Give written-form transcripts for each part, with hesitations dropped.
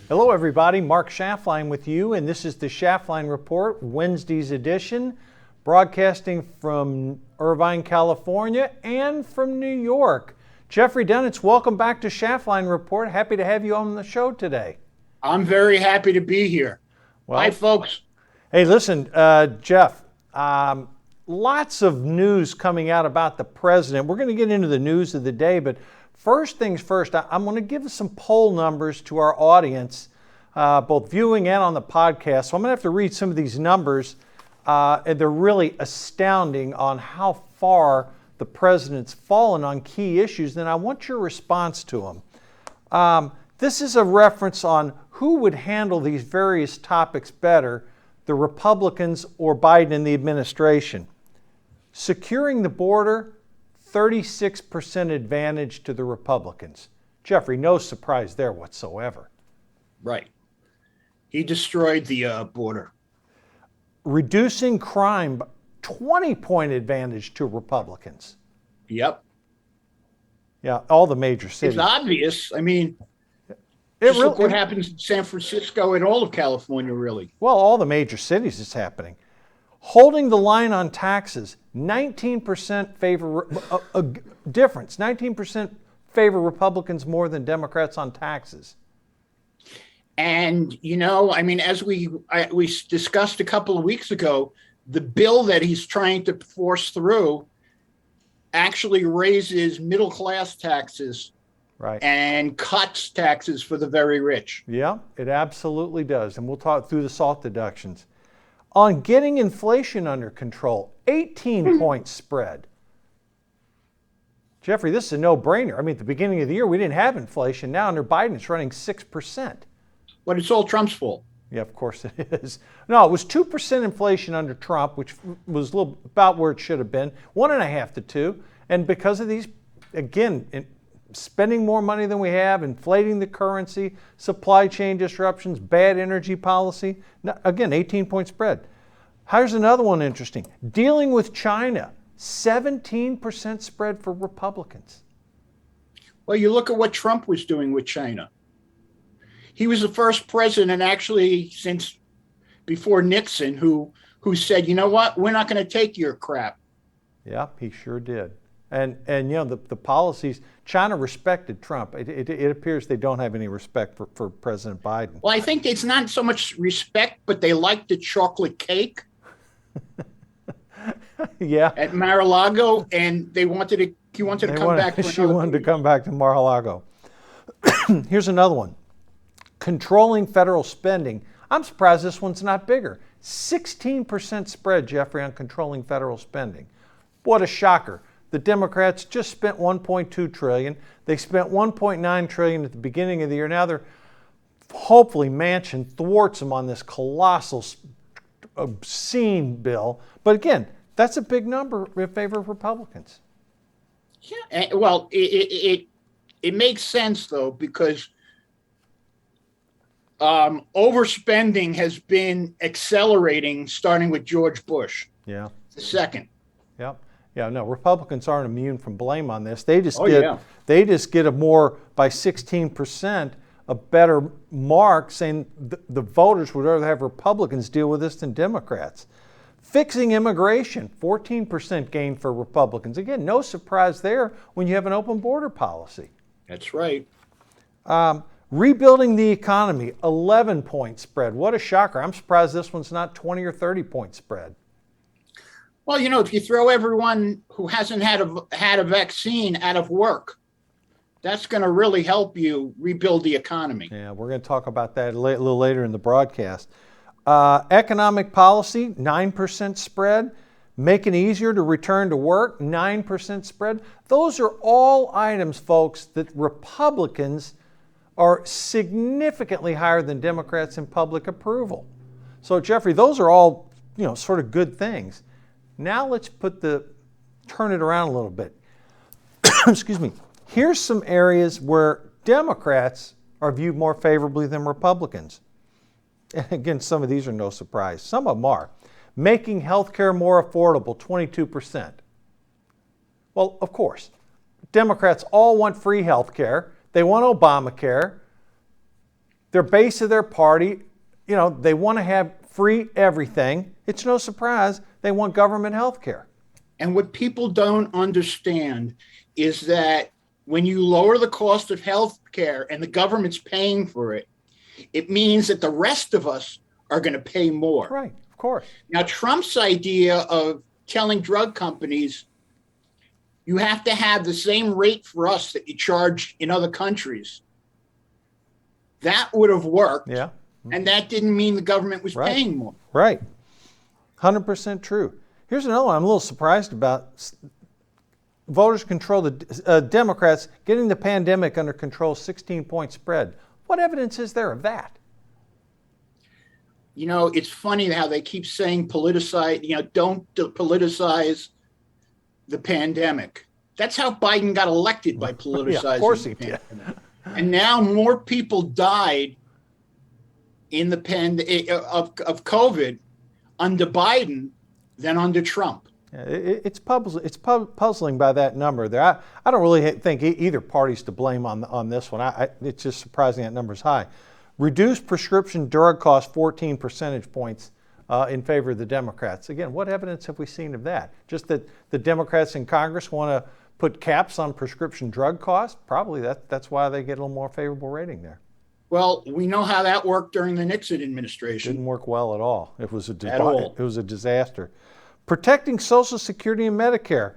Hello everybody, Mark Schaftlein with you, and this is the Schaftlein Report, Wednesday's edition, broadcasting from Irvine, California, and from New York. Jeffrey Dunetz, welcome back to Schaftlein Report. Happy to have you on the show today. I'm very happy to be here. Well, hi, folks. Hey, listen, Jeff, lots of news coming out about the president. We're going to get into the news of the day, but first things first, I'm going to give some poll numbers to our audience, both viewing and on the podcast. So I'm going to have to read some of these numbers, and they're really astounding on how far the president's fallen on key issues, and I want your response to them. This is a reference on who would handle these various topics better, the Republicans or Biden and the administration. Securing the border, 36% advantage to the Republicans. Jeffrey, no surprise there whatsoever. Right. He destroyed the border. Reducing crime, 20-point advantage to Republicans. Yep. Yeah, all the major cities. It's obvious. I mean, look what happens in San Francisco and all of California, really. Well, all the major cities is happening. Holding the line on taxes, 19% favor difference. 19% favor Republicans more than Democrats on taxes. And, you know, I mean, as we discussed a couple of weeks ago, the bill that he's trying to force through actually raises middle class taxes, right, and cuts taxes for the very rich. Yeah, it absolutely does. And we'll talk through the SALT deductions. On getting inflation under control, 18-point spread. Jeffrey, this is a no-brainer. I mean, at the beginning of the year, we didn't have inflation. Now, under Biden, it's running 6%. But it's all Trump's fault. Yeah, of course it is. No, it was 2% inflation under Trump, which was a little about where it should have been, 1.5 to 2. And because of these, again, spending more money than we have, inflating the currency, supply chain disruptions, bad energy policy. Now, again, 18-point spread. Here's another one interesting. Dealing with China, 17% spread for Republicans. Well, you look at what Trump was doing with China. He was the first president, actually, since before Nixon, who said, you know what, we're not going to take your crap. Yeah, he sure did. And you know, the policies, China respected Trump. It appears they don't have any respect for President Biden. Well, I think it's not so much respect, but they like the chocolate cake. Yeah. At Mar-a-Lago, and he wanted to come back. She wanted to come back to Mar-a-Lago. Here's another one. Controlling federal spending. I'm surprised this one's not bigger. 16% spread, Jeffrey, on controlling federal spending. What a shocker. The Democrats just spent $1.2 trillion. They spent $1.9 trillion at the beginning of the year. Now hopefully Manchin thwarts them on this colossal, obscene bill. But again, that's a big number in favor of Republicans. Yeah, well, it makes sense, though, because overspending has been accelerating, starting with George Bush. Yeah. The second. Yep. Yeah, no, Republicans aren't immune from blame on this. They just get a more, by 16%, a better mark, saying the voters would rather have Republicans deal with this than Democrats. Fixing immigration, 14% gain for Republicans. Again, no surprise there when you have an open border policy. That's right. Rebuilding the economy, 11-point spread. What a shocker. I'm surprised this one's not 20 or 30-point spread. Well, you know, if you throw everyone who hasn't had a vaccine out of work, that's going to really help you rebuild the economy. Yeah, we're going to talk about that a little later in the broadcast. Economic policy, 9% spread. Make it easier to return to work, 9% spread. Those are all items, folks, that Republicans are significantly higher than Democrats in public approval. So, Jeffrey, those are all, sort of good things. Now let's turn it around a little bit. Excuse me. Here's some areas where Democrats are viewed more favorably than Republicans. And again, some of these are no surprise. Some of them are. Making health care more affordable, 22%. Well, of course, Democrats all want free health care. They want Obamacare. Their base of their party, they want to have free everything. It's no surprise they want government health care. And what people don't understand is that when you lower the cost of health care and the government's paying for it, it means that the rest of us are going to pay more. Right, of course. Now, Trump's idea of telling drug companies, you have to have the same rate for us that you charge in other countries, that would have worked. Yeah. And that didn't mean the government was paying more. Right. 100% true. Here's another one I'm a little surprised about. Voters control the Democrats getting the pandemic under control, 16-point spread. What evidence is there of that? It's funny how they keep saying politicize, don't politicize the pandemic. That's how Biden got elected, by politicizing. Yeah, of course he did. And now more people died in the of COVID under Biden than under Trump. Yeah, it's puzzling by that number there. I don't really think either party's to blame on this one. It's just surprising that number's high. Reduced prescription drug costs 14 percentage points in favor of the Democrats. Again, what evidence have we seen of that? Just that the Democrats in Congress want to put caps on prescription drug costs? Probably that's why they get a little more favorable rating there. Well, we know how that worked during the Nixon administration. Didn't work well at all. It was all. It was a disaster. Protecting Social Security and Medicare,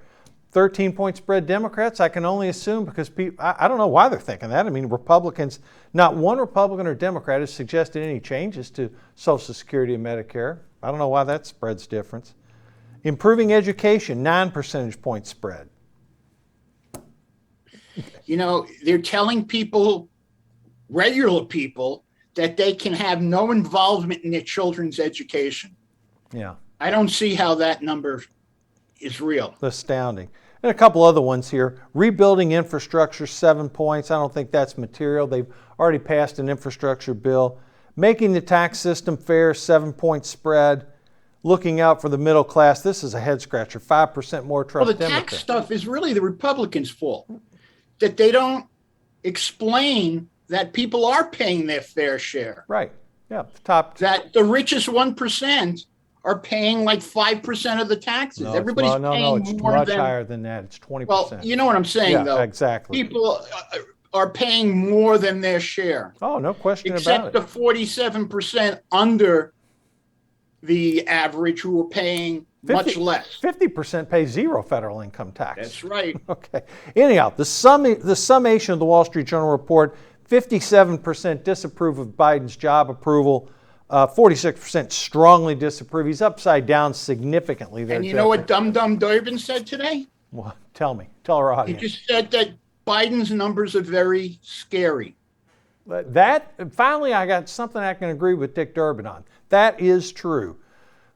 13-point spread Democrats. I can only assume because I don't know why they're thinking that. I mean, Republicans, not one Republican or Democrat has suggested any changes to Social Security and Medicare. I don't know why that spreads difference. Improving education, 9 percentage point spread. They're telling people, regular people, that they can have no involvement in their children's education. Yeah. I don't see how that number is real. Astounding. And a couple other ones here. Rebuilding infrastructure, 7 points. I don't think that's material. They've already passed an infrastructure bill. Making the tax system fair, 7-point spread. Looking out for the middle class. This is a head scratcher. 5% more trust. Well, the tax stuff is really the Republicans' fault. That they don't explain that people are paying their fair share. Right. Yeah. That the richest 1% are paying like 5% of the taxes. No, Everybody's paying it's more much than, higher than that. It's 20%. Well, you know what I'm saying, though. Exactly. People are paying more than their share. Oh, no question about it. Except the 47% under the average who are paying much less. 50% pay zero federal income tax. That's right. Okay. Anyhow, the summation of the Wall Street Journal report, 57% disapprove of Biden's job approval. 46% strongly disapprove. He's upside down significantly there. And you know what Dum Durbin said today? Well, tell me. Tell our audience. He just said that Biden's numbers are very scary. Finally, I got something I can agree with Dick Durbin on. That is true.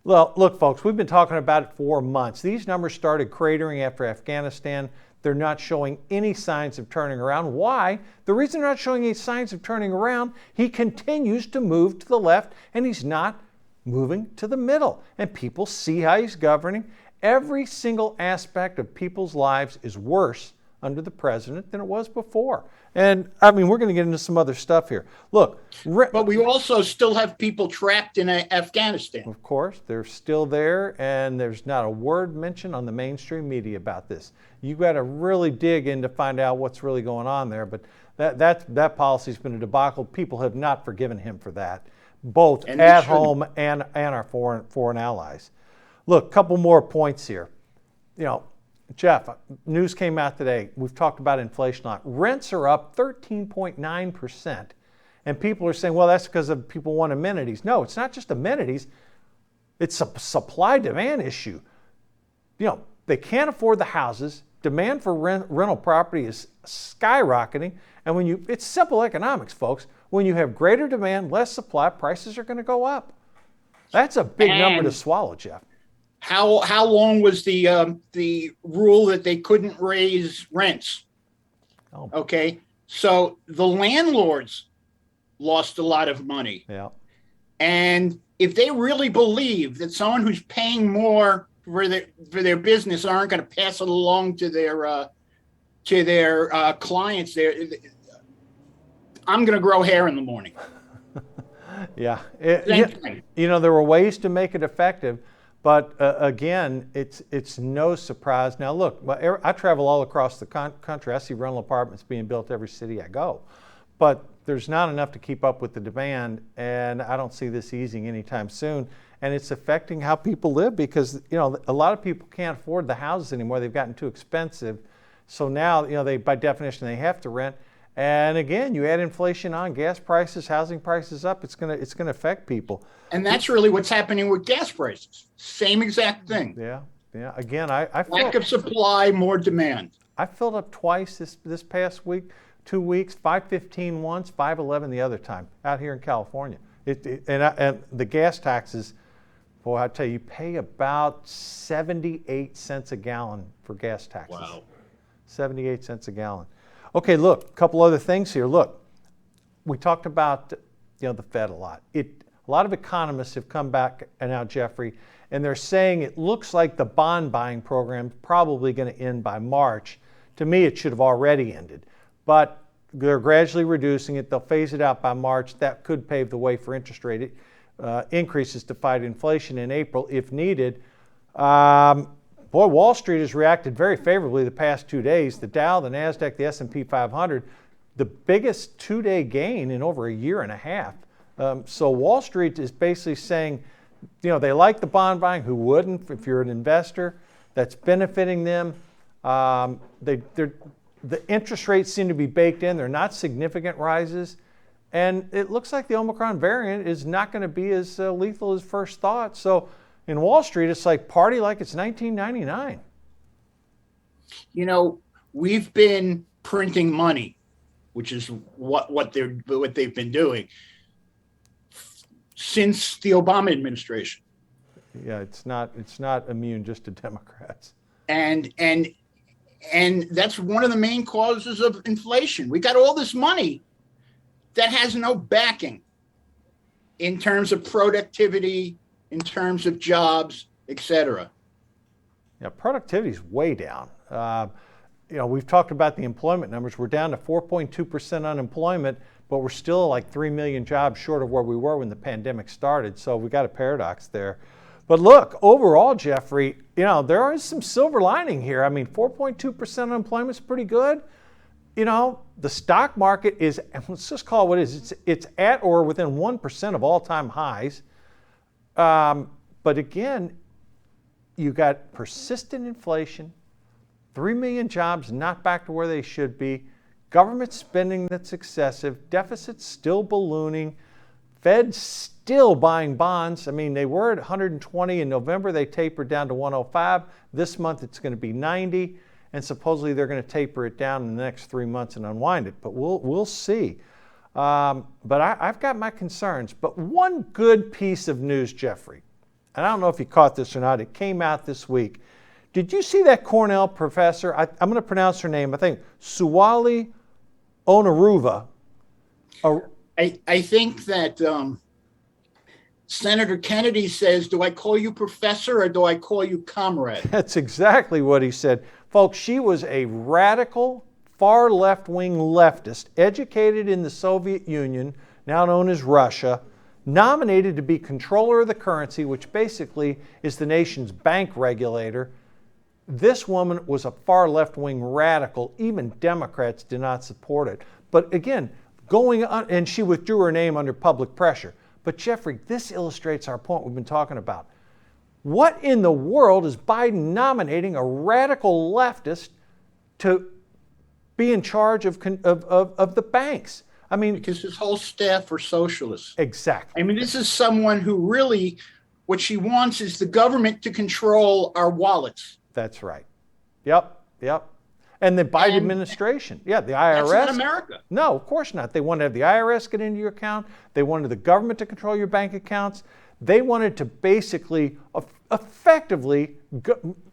Well, look, folks, we've been talking about it for months. These numbers started cratering after Afghanistan. They're not showing any signs of turning around. Why? The reason they're not showing any signs of turning around, he continues to move to the left and he's not moving to the middle. And people see how he's governing. Every single aspect of people's lives is worse under the president than it was before. And I mean, we're going to get into some other stuff here. Look. But we also still have people trapped in Afghanistan. Of course, they're still there, and there's not a word mentioned on the mainstream media about this. You've got to really dig in to find out what's really going on there. But that policy's been a debacle. People have not forgiven him for that, both at home and our foreign allies. Look, a couple more points here. Jeff, news came out today. We've talked about inflation a lot. Rents are up 13.9%. And people are saying, well, that's because of people want amenities. No, it's not just amenities. It's a supply-demand issue. They can't afford the houses. Demand for rental property is skyrocketing. And it's simple economics, folks. When you have greater demand, less supply, prices are going to go up. That's a big number to swallow, Jeff. How long was the rule that they couldn't raise rents? Oh. Okay, so the landlords lost a lot of money. Yeah, And if they really believe that someone who's paying more for their business aren't going to pass it along to their clients, I'm going to grow hair in the morning. Yeah. Thing. There were ways to make it effective, but again, it's no surprise. Now, look, I travel all across the country. I see rental apartments being built every city I go, but there's not enough to keep up with the demand, and I don't see this easing anytime soon. And it's affecting how people live because, a lot of people can't afford the houses anymore. They've gotten too expensive. So now, they, by definition, they have to rent. And again, you add inflation on, gas prices, housing prices up, it's gonna affect people. And that's really what's happening with gas prices. Same exact thing. Yeah. Again, lack of supply, more demand. I filled up twice this past week, 2 weeks, $5.15 once, $5.11 the other time, out here in California. And the gas taxes, boy, I tell you, you pay about 78 cents a gallon for gas taxes. Wow. 78 cents a gallon. Okay, look, a couple other things here. Look, we talked about the Fed a lot. A lot of economists have come back now, Jeffrey, and they're saying it looks like the bond buying program is probably going to end by March. To me, it should have already ended, but they're gradually reducing it. They'll phase it out by March. That could pave the way for interest rate increases to fight inflation in April if needed. Boy, Wall Street has reacted very favorably the past 2 days. The Dow, the NASDAQ, the S&P 500, the biggest two-day gain in over a year and a half. So Wall Street is basically saying, they like the bond buying. Who wouldn't? If you're an investor, that's benefiting them. The interest rates seem to be baked in. They're not significant rises. And it looks like the Omicron variant is not going to be as lethal as first thought. So in Wall Street, it's like party like it's 1999. We've been printing money, which is what they've been doing since the Obama administration. Yeah, it's not immune just to Democrats. And that's one of the main causes of inflation. We got all this money that has no backing in terms of productivity, in terms of jobs, et cetera. Yeah, productivity is way down. We've talked about the employment numbers. We're down to 4.2% unemployment, but we're still like 3 million jobs short of where we were when the pandemic started. So we got a paradox there. But look, overall, Jeffrey, there is some silver lining here. I mean, 4.2% unemployment is pretty good. The stock market is, let's just call it what it is. It's at or within 1% of all-time highs. But again, you got persistent inflation, 3 million jobs not back to where they should be, government spending that's excessive, deficits still ballooning, Fed still buying bonds. I mean, they were at 120 in November. They tapered down to 105. This month it's going to be 90, and supposedly they're going to taper it down in the next 3 months and unwind it. But we'll see. But I've got my concerns. But one good piece of news, Jeffrey, and I don't know if you caught this or not, it came out this week. Did you see that Cornell professor? I'm going to pronounce her name, I think, Saule Onarouva. I think that Senator Kennedy says, do I call you professor or do I call you comrade? That's exactly what he said. Folks, she was a radical, far left-wing leftist, educated in the Soviet Union, now known as Russia, nominated to be Comptroller of the currency, which basically is the nation's bank regulator. This woman was a far left-wing radical. Even Democrats did not support it. But again, going on, and she withdrew her name under public pressure. But Jeffrey, this illustrates our point we've been talking about. What in the world is Biden nominating a radical leftist to be in charge of the banks? I mean, because his whole staff are socialists. Exactly. I mean, this is someone who really, what she wants is the government to control our wallets. That's right. Yep. And the Biden administration, the IRS. That's not America. No, of course not. They wanted to have the IRS get into your account. They wanted the government to control your bank accounts. They wanted to basically effectively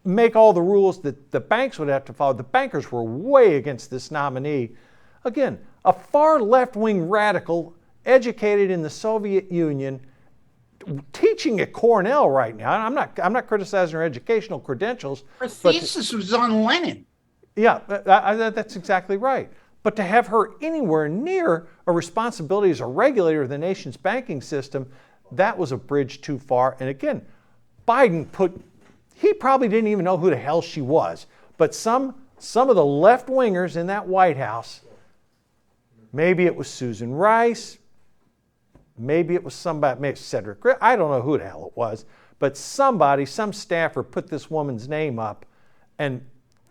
make all the rules that the banks would have to follow. The bankers were way against this nominee. Again, a far left-wing radical educated in the Soviet Union, teaching at Cornell right now. I'm not criticizing her educational credentials. Her thesis was on Lenin. Yeah, that's exactly right. But to have her anywhere near a responsibility as a regulator of the nation's banking system, that was a bridge too far. And again, Biden he probably didn't even know who the hell she was. But some of the left-wingers in that White House, maybe it was Susan Rice, maybe it was somebody, maybe Cedric, I don't know who the hell it was, but some staffer put this woman's name up, and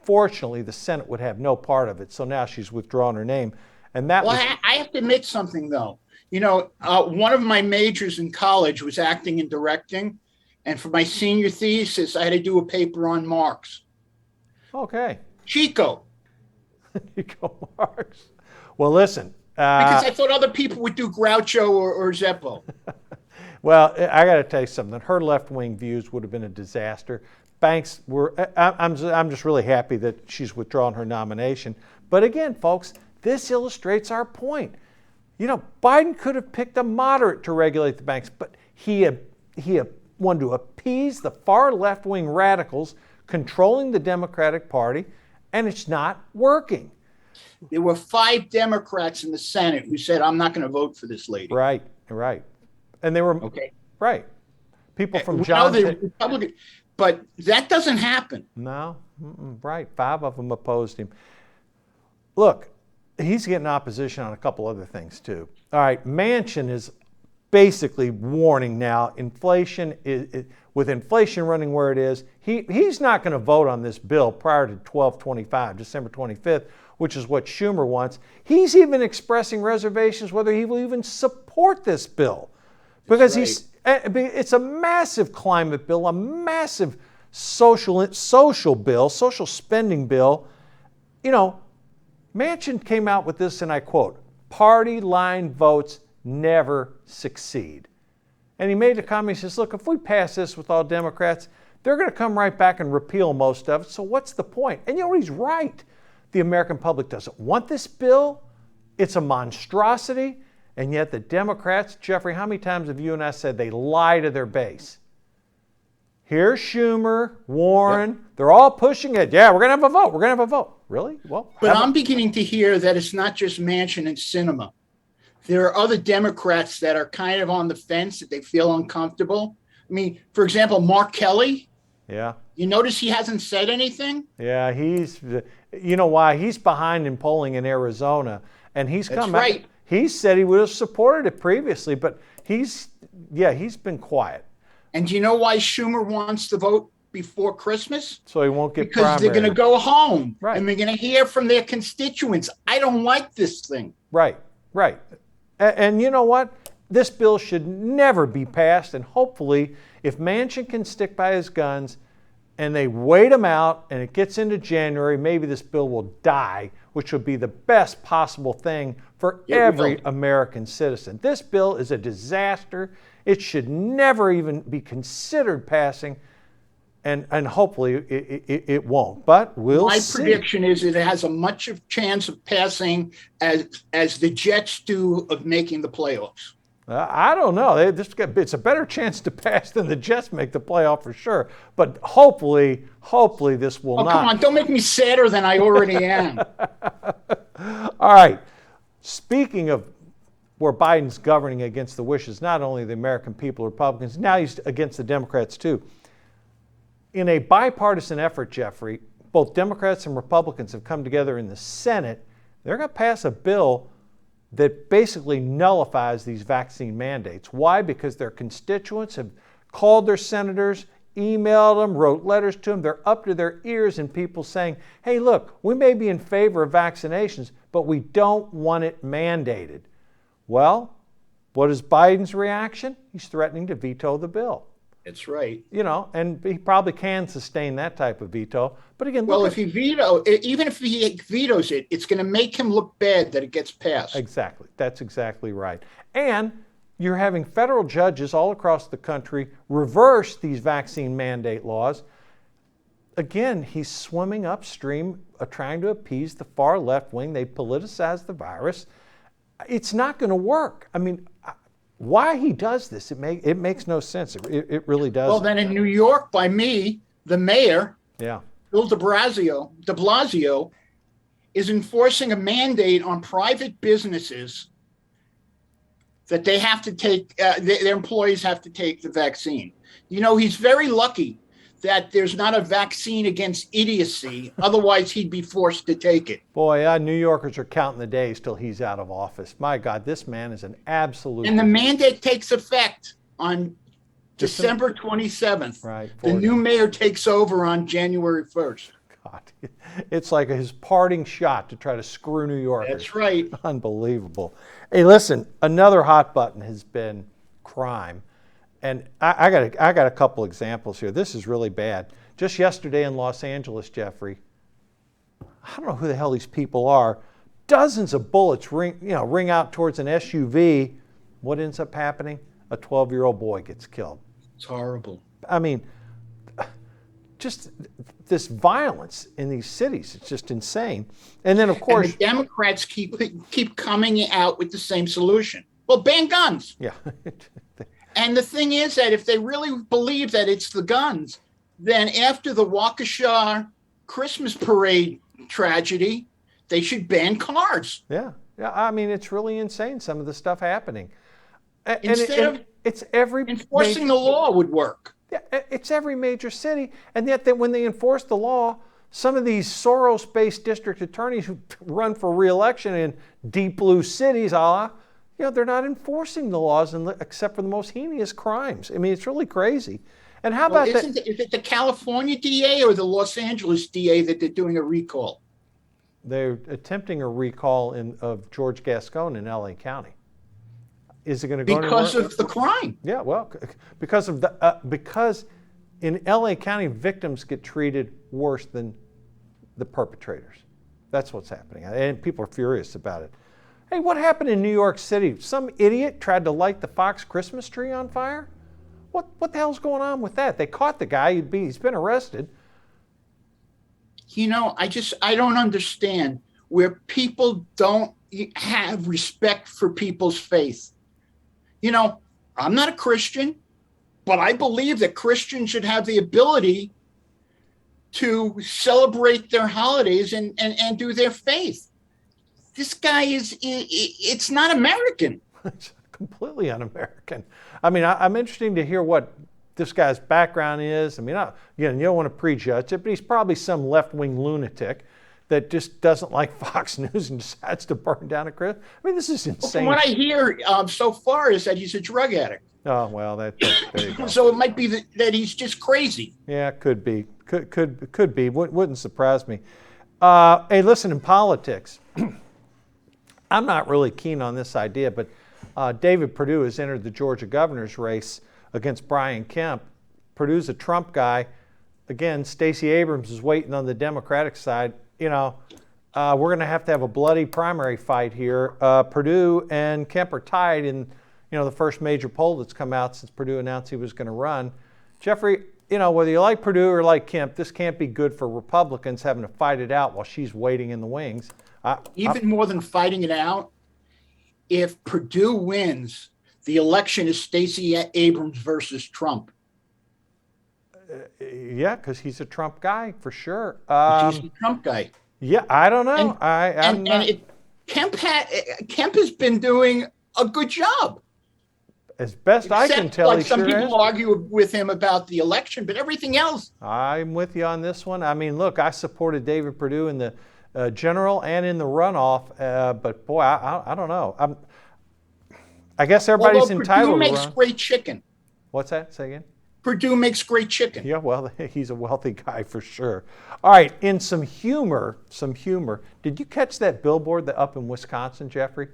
fortunately the Senate would have no part of it, so now she's withdrawn her name. And that I have to admit something, though. One of my majors in college was acting and directing, and for my senior thesis, I had to do a paper on Marx. Okay. Chico. Chico Marx. Well, listen. Because I thought other people would do Groucho or Zeppo. Well, I got to tell you something. Her left-wing views would have been a disaster. Banks were. I'm just really happy that she's withdrawn her nomination. But again, folks, this illustrates our point. Biden could have picked a moderate to regulate the banks, but he wanted to appease the far left-wing radicals controlling the Democratic Party, and it's not working. There were 5 Democrats in the Senate who said, "I'm not going to vote for this lady." Right. And they were okay. Right. People from Johnson. Republican, but that doesn't happen. No. Right. 5 of them opposed him. Look, he's getting opposition on a couple other things too. All right. Manchin is basically warning now. Inflation with inflation running where it is, he's not going to vote on this bill prior to 12/25, December 25th, which is what Schumer wants. He's even expressing reservations whether he will even support this bill, because it's a massive climate bill, a massive social bill, social spending bill. Manchin came out with this, and I quote, "Party line votes never succeed." And he made a comment, he says, look, if we pass this with all Democrats, they're going to come right back and repeal most of it, so what's the point? And he's right. The American public doesn't want this bill. It's a monstrosity. And yet the Democrats, Jeffrey, how many times have you and I said they lie to their base? Here's Schumer, Warren, yep. They're all pushing it. Yeah, we're going to have a vote. Really? Well, but I'm beginning to hear that it's not just Manchin and Sinema. There are other Democrats that are kind of on the fence, that they feel uncomfortable. I mean, for example, Mark Kelly. Yeah. You notice he hasn't said anything? Yeah, you know why? He's behind in polling in Arizona, and he's come out. Right. He said he would have supported it previously, but he's been quiet. And do you know why Schumer wants to vote before Christmas? So he won't get because they're going to go home, right, and they're going to hear from their constituents. I don't like this thing. Right. And you know what? This bill should never be passed, and hopefully, if Manchin can stick by his guns and they wait him out and it gets into January, maybe this bill will die, which would be the best possible thing for every American citizen. This bill is a disaster. It should never even be considered passing, and hopefully it won't. But we'll see. My prediction is it has a much of chance of passing as the Jets do of making the playoffs. I don't know. It's a better chance to pass than the Jets make the playoff for sure. But hopefully this will not. Oh, come on. Don't make me sadder than I already am. All right. Speaking of where Biden's governing against the wishes, not only the American people, Republicans, now he's against the Democrats too. In a bipartisan effort, Jeffrey, both Democrats and Republicans have come together in the Senate. They're going to pass a bill that basically nullifies these vaccine mandates. Why? Because their constituents have called their senators, emailed them, wrote letters to them. They're up to their ears in people saying, hey, look, we may be in favor of vaccinations, but we don't want it mandated. Well, what is Biden's reaction? He's threatening to veto the bill. That's right. And he probably can sustain that type of veto. But again, even if he vetoes it, it's going to make him look bad that it gets passed. Exactly. That's exactly right. And you're having federal judges all across the country reverse these vaccine mandate laws. Again, he's swimming upstream, trying to appease the far left wing. They politicize the virus. It's not going to work. I mean, why he does this, it makes no sense. It really does. Well, then in New York, by me, the mayor, Yeah. Bill de Blasio, is enforcing a mandate on private businesses that they have to take, their employees have to take the vaccine. You know, he's very lucky that there's not a vaccine against idiocy. Otherwise, he'd be forced to take it. Boy, New Yorkers are counting the days till he's out of office. My God, this man is an absolute. And the mandate takes effect on December 27th. Right. The new mayor takes over on January 1st. God, it's like his parting shot to try to screw New Yorkers. That's right. Unbelievable. Hey, listen, another hot button has been crime. And I got a couple examples here. This is really bad. Just yesterday in Los Angeles, Jeffrey, I don't know who the hell these people are. Dozens of bullets ring out towards an SUV. What ends up happening? A 12-year-old boy gets killed. It's horrible. I mean, just this violence in these cities, it's just insane. And then, of course, and the Democrats keep coming out with the same solution. Well, ban guns. Yeah. And the thing is that if they really believe that it's the guns, then after the Waukesha Christmas parade tragedy, they should ban cars. Yeah. I mean, it's really insane, some of the stuff happening. Instead of it's every enforcing the law would work. Yeah, it's every major city. And yet when they enforce the law, some of these Soros-based district attorneys who run for re-election in deep blue cities, they're not enforcing the laws except for the most heinous crimes. I mean, it's really crazy. And how about that? Is it the California DA or the Los Angeles DA that they're doing a recall? They're attempting a recall of George Gascon in LA County. Is it going to go because of the crime? Yeah, well, because in LA County, victims get treated worse than the perpetrators. That's what's happening, and people are furious about it. Hey, what happened in New York City? Some idiot tried to light the Fox Christmas tree on fire? What the hell's going on with that? They caught the guy. He's been arrested. You know, I don't understand where people don't have respect for people's faith. You know, I'm not a Christian, but I believe that Christians should have the ability to celebrate their holidays and do their faith. This guy it's not American. It's completely un-American. I mean, I'm interested to hear what this guy's background is. I mean, you don't want to prejudge it, but he's probably some left-wing lunatic that just doesn't like Fox News and decides to burn down a Christmas. I mean, this is insane. Well, from what I hear so far is that he's a drug addict. Oh, well, there you go. So it might be that he's just crazy. Yeah, could be. Could be. Wouldn't surprise me. Hey, listen, in politics, I'm not really keen on this idea, but David Perdue has entered the Georgia governor's race against Brian Kemp. Perdue's a Trump guy. Again, Stacey Abrams is waiting on the Democratic side. We're going to have a bloody primary fight here. Perdue and Kemp are tied in, the first major poll that's come out since Perdue announced he was going to run. Jeffrey, whether you like Perdue or like Kemp, this can't be good for Republicans having to fight it out while she's waiting in the wings. Even more than fighting it out, if Perdue wins, the election is Stacey Abrams versus Trump. Yeah, because he's a Trump guy for sure. He's a Trump guy. Yeah, I don't know. Kemp has been doing a good job. As best I can tell, like some people argue with him about the election, but everything else. I'm with you on this one. I mean, look, I supported David Perdue in the general and in the runoff, but boy, I don't know. I guess everybody's entitled. Perdue makes great chicken. What's that? Say again. Perdue makes great chicken. Yeah, well, he's a wealthy guy for sure. All right, in some humor. Did you catch that billboard up in Wisconsin, Jeffrey?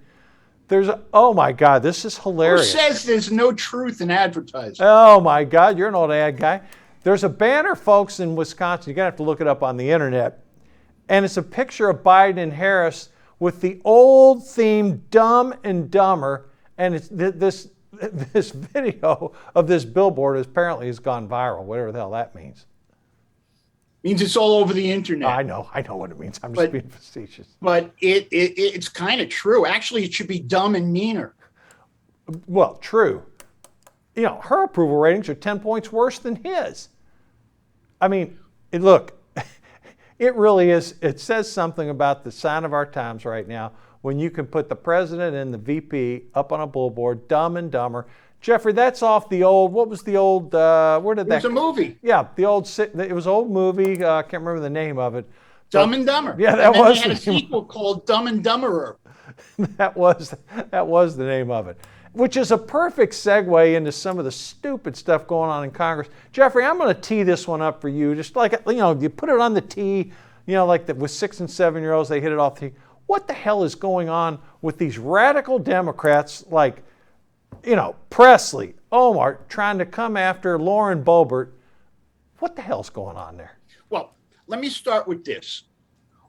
Oh my God, this is hilarious. Who says there's no truth in advertising? Oh my God, you're an old ad guy. There's a banner, folks, in Wisconsin. You're going to have to look it up on the internet. And it's a picture of Biden and Harris with the old theme Dumb and Dumber. And it's this video of this billboard apparently has gone viral, whatever the hell that means. Means it's all over the internet. I know what it means. I'm just being facetious. But it's kind of true. Actually, it should be Dumb and Meaner. Well, true. Her approval ratings are 10 points worse than his. I mean, look, it really is. It says something about the sign of our times right now when you can put the president and the VP up on a billboard, Dumb and Dumber. Jeffrey, that's off the old, what was the old, where did that? It was a movie. Yeah, it was an old movie. I can't remember the name of it. Dumb and Dumber. Yeah, that was. They had a sequel called Dumb and Dumberer. That was the name of it, which is a perfect segue into some of the stupid stuff going on in Congress. Jeffrey, I'm going to tee this one up for you. Just like, you put it on the tee, like with 6 and 7 year olds, they hit it off the tee. What the hell is going on with these radical Democrats like, Presley, Omar, trying to come after Lauren Boebert? What the hell's going on there? Well, let me start with this.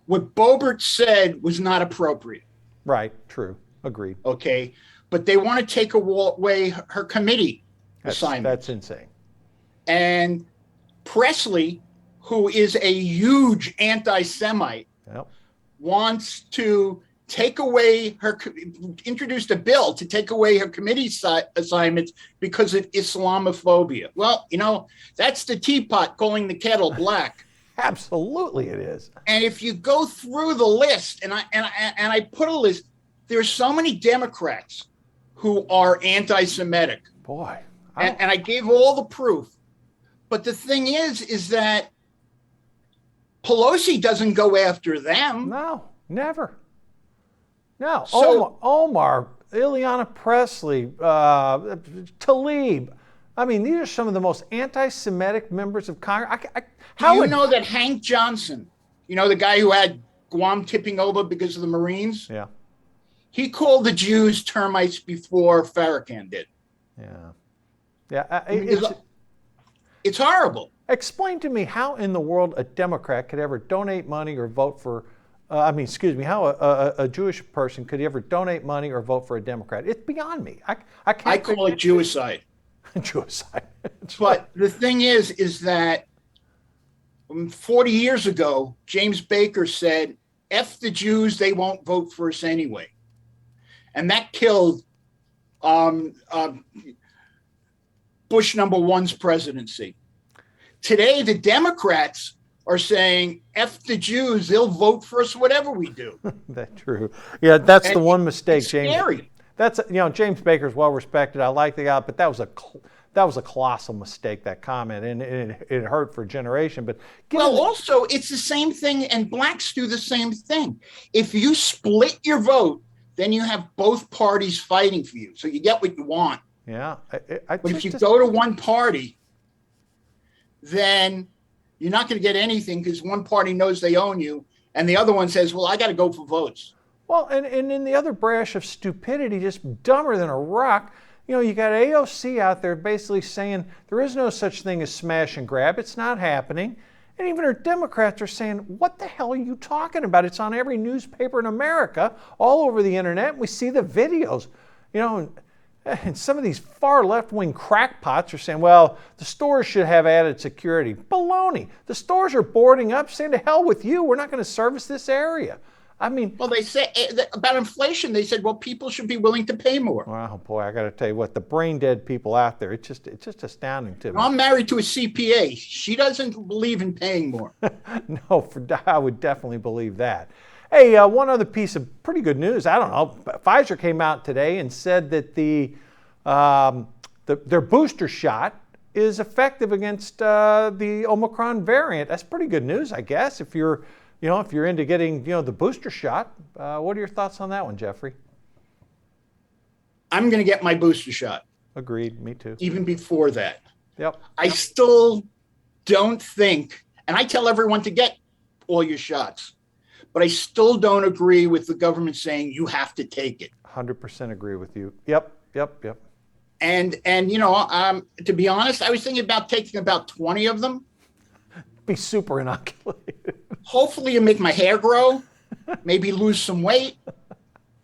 What Boebert said was not appropriate. Right, true, agreed. Okay, but they want to take away her committee assignment. That's insane. And Presley, who is a huge anti-Semite, wants to take away introduced a bill to take away her committee assignments because of Islamophobia. Well, that's the teapot calling the kettle black. Absolutely it is. And if you go through the list, and I put a list, there's so many Democrats who are anti-Semitic. Boy. And I gave all the proof. But the thing is that Pelosi doesn't go after them. No, never. No. So, Omar, Ileana Presley, Tlaib. I mean, these are some of the most anti-Semitic members of Congress. Do you know that Hank Johnson, the guy who had Guam tipping over because of the Marines? Yeah. He called the Jews termites before Farrakhan did. Yeah. Yeah. It's horrible. Explain to me how in the world a Democrat could ever donate money or vote for, how a Jewish person could ever donate money or vote for a Democrat. It's beyond me. I can't. I call it Jewicide. Jewicide. But the thing is that 40 years ago, James Baker said, F the Jews, they won't vote for us anyway. And that killed Bush #1's presidency. Today, the Democrats are saying, F the Jews, they'll vote for us whatever we do. That's true. Yeah, that's the one mistake, it's James. Scary. That's James Baker's well respected. I like the guy, but that was a colossal mistake, that comment, and it hurt for a generation. But also, it's the same thing, and blacks do the same thing. If you split your vote, then you have both parties fighting for you, so you get what you want. Yeah, but if you go to one party, then you're not going to get anything because one party knows they own you, and the other one says, "Well, I got to go for votes." Well, and in the other brash of stupidity, just dumber than a rock, you got AOC out there basically saying there is no such thing as smash and grab. It's not happening. And even our Democrats are saying, what the hell are you talking about? It's on every newspaper in America, all over the internet. We see the videos, and some of these far left-wing crackpots are saying, well, the stores should have added security. Baloney. The stores are boarding up, saying to hell with you. We're not going to service this area. I mean, well, they say about inflation. They said, well, people should be willing to pay more. Wow, boy, I got to tell you what, the brain dead people out there, it's just astounding to me. I'm married to a CPA. She doesn't believe in paying more. No, I would definitely believe that. Hey, one other piece of pretty good news. I don't know. Pfizer came out today and said that their booster shot is effective against the Omicron variant. That's pretty good news, I guess, if you're into getting, the booster shot. What are your thoughts on that one, Jeffrey? I'm going to get my booster shot. Agreed. Me too. Even before that. Yep. I still don't think, and I tell everyone to get all your shots, but I still don't agree with the government saying you have to take it. 100% agree with you. Yep. And to be honest, I was thinking about taking about 20 of them. Be super inoculated. Hopefully you make my hair grow, maybe lose some weight.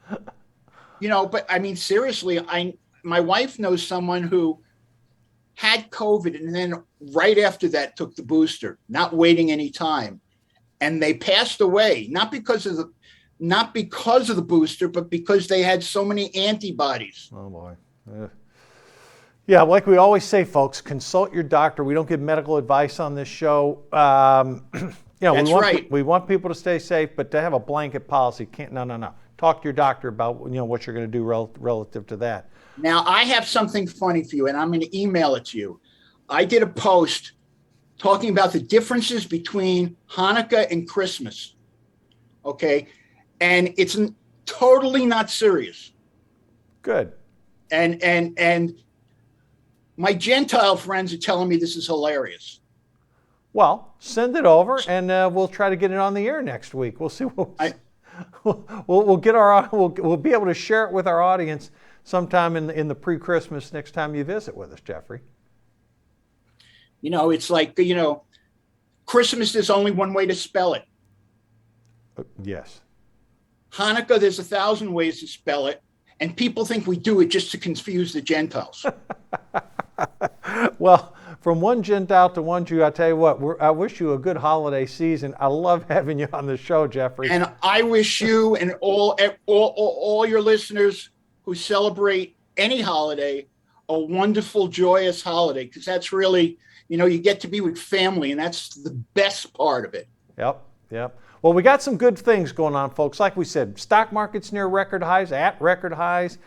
But I mean, seriously, my wife knows someone who had COVID and then right after that took the booster, not waiting any time. And they passed away, not because of the booster, but because they had so many antibodies. Oh boy. Yeah, like we always say, folks, consult your doctor. We don't give medical advice on this show. That's right. We want people to stay safe, but to have a blanket policy, no. Talk to your doctor about what you're going to do relative to that. Now, I have something funny for you, and I'm going to email it to you. I did a post talking about the differences between Hanukkah and Christmas. Okay, and it's totally not serious. Good. And my Gentile friends are telling me this is hilarious. Well, send it over, and we'll try to get it on the air next week. We'll see. We'll be able to share it with our audience sometime in the pre-Christmas next time you visit with us, Jeffrey. It's like Christmas. There's only one way to spell it. Yes. Hanukkah, there's 1,000 ways to spell it, and people think we do it just to confuse the Gentiles. Well, from one Gentile to one Jew, I tell you what, I wish you a good holiday season. I love having you on the show, Jeffrey. And I wish you and all your listeners who celebrate any holiday a wonderful, joyous holiday, because that's really, you get to be with family, and that's the best part of it. Yep. Well, we got some good things going on, folks. Like we said, stock market's near record highs, at record highs.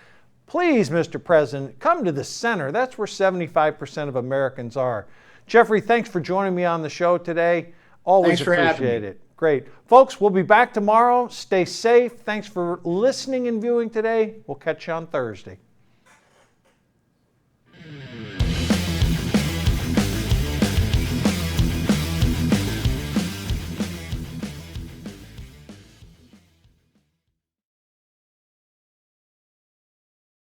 Please, Mr. President, come to the center. That's where 75% of Americans are. Jeffrey, thanks for joining me on the show today. Always appreciate it. Great. Folks, we'll be back tomorrow. Stay safe. Thanks for listening and viewing today. We'll catch you on Thursday.